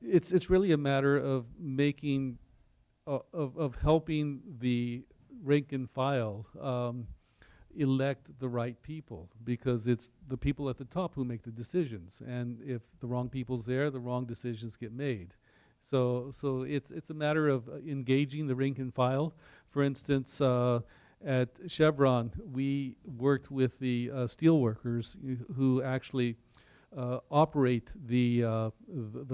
it's really a matter of making of helping the rank and file elect the right people, because it's the people at the top who make the decisions, and if the wrong people's there, the wrong decisions get made. So it's a matter of engaging the rank and file. For instance, at Chevron, we worked with the steel workers who actually operate the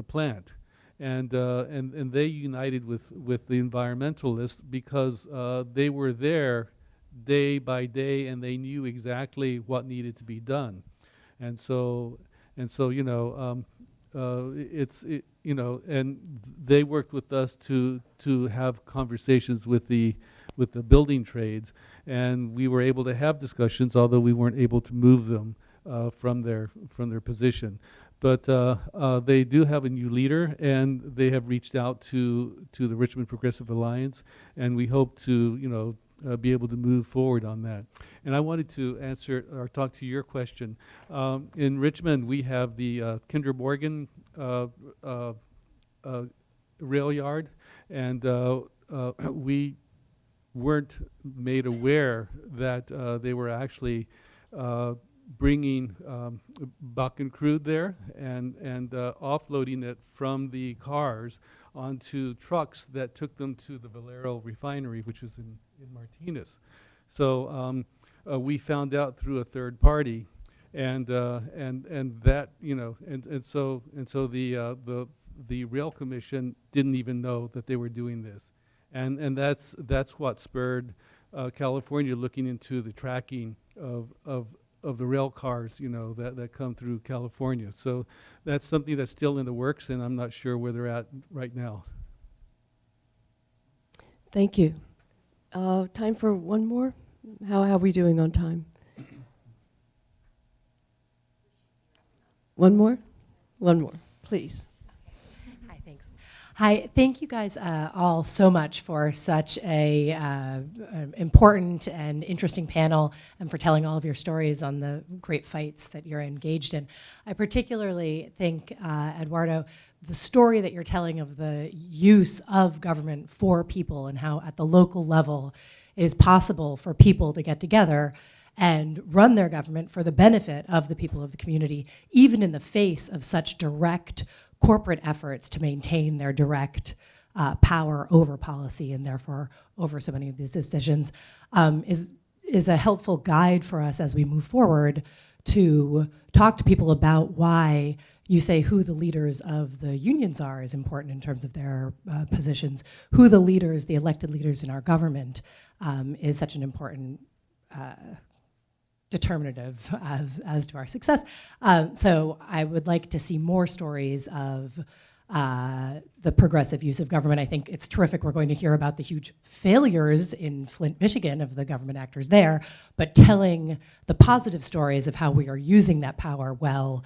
plant, and they united with the environmentalists because they were there day by day, and they knew exactly what needed to be done, and so and they worked with us to have conversations with the building trades, and we were able to have discussions, although we weren't able to move them from their position. But they do have a new leader, and they have reached out to the Richmond Progressive Alliance, and we hope to be able to move forward on that. And I wanted to answer or talk to your question. In Richmond, we have the Kinder Morgan rail yard, and we weren't made aware that they were actually bringing Bakken crude there and offloading it from the cars onto trucks that took them to the Valero refinery, which is in Martinez. So we found out through a third party, and that, you know, and so the Rail Commission didn't even know that they were doing this, and that's what spurred California looking into the tracking of the rail cars, you know, that come through California. So that's something that's still in the works, and I'm not sure where they're at right now. Thank you. Time for one more? How are we doing on time? One more? One more, please. Hi, thanks. Hi, thank you guys all so much for such a important and interesting panel and for telling all of your stories on the great fights that you're engaged in. I particularly think, Eduardo, the story that you're telling of the use of government for people and how at the local level it is possible for people to get together and run their government for the benefit of the people of the community, even in the face of such direct corporate efforts to maintain their direct power over policy and therefore over so many of these decisions, is a helpful guide for us as we move forward to talk to people about why you say who the leaders of the unions are is important in terms of their positions, who the leaders, the elected leaders in our government is such an important determinative as to our success. So I would like to see more stories of the progressive use of government. I think it's terrific. We're going to hear about the huge failures in Flint, Michigan of the government actors there, but telling the positive stories of how we are using that power well,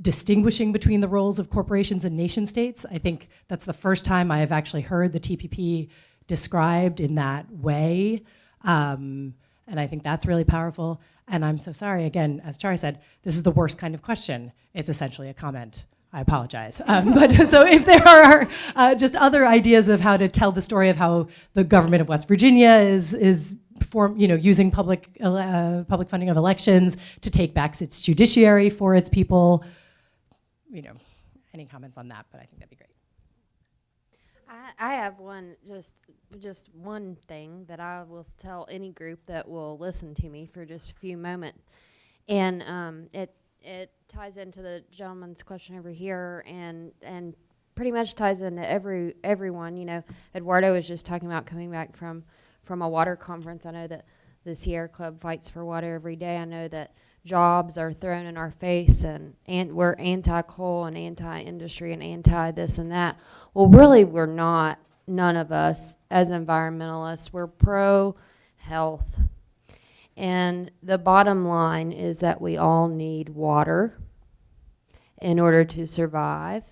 distinguishing between the roles of corporations and nation states. I think that's the first time I have actually heard the TPP described in that way. And I think that's really powerful. And I'm so sorry, again, as Chari said, this is the worst kind of question. It's essentially a comment. I apologize. But so if there are just other ideas of how to tell the story of how the government of West Virginia is using public funding of elections to take back its judiciary for its people, any comments on that, but I think that'd be great. I have just one thing that I will tell any group that will listen to me for just a few moments, and it ties into the gentleman's question over here, and pretty much ties into everyone. You know, Eduardo was just talking about coming back from a water conference. I know that the Sierra Club fights for water every day. I know that jobs are thrown in our face, and we're anti-coal and anti-industry and anti-this and that. Well, really, we're not. None of us as environmentalists. We're pro-health. And the bottom line is that we all need water in order to survive.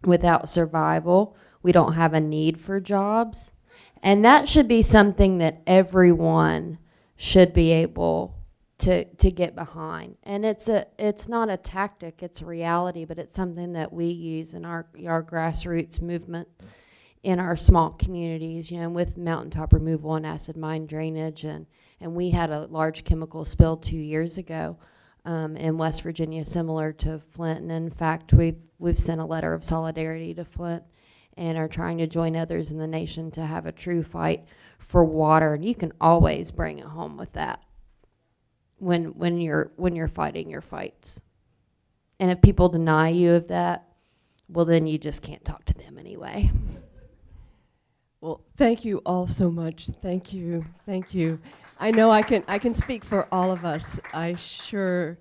Without survival, we don't have a need for jobs. And that should be something that everyone should be able to get behind. And it's not a tactic, it's a reality, but it's something that we use in our grassroots movement in our small communities, with mountaintop removal and acid mine drainage. And we had a large chemical spill 2 years ago in West Virginia, similar to Flint. And in fact, we've sent a letter of solidarity to Flint and are trying to join others in the nation to have a true fight for water. And you can always bring it home with that when you're fighting your fights. And if people deny you of that, well, then you just can't talk to them anyway. Well, thank you all so much. Thank you. Thank you. I know I can speak for all of us. I surely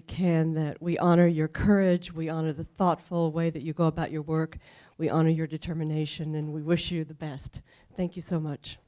can, that we honor your courage, we honor the thoughtful way that you go about your work, we honor your determination, and we wish you the best. Thank you so much.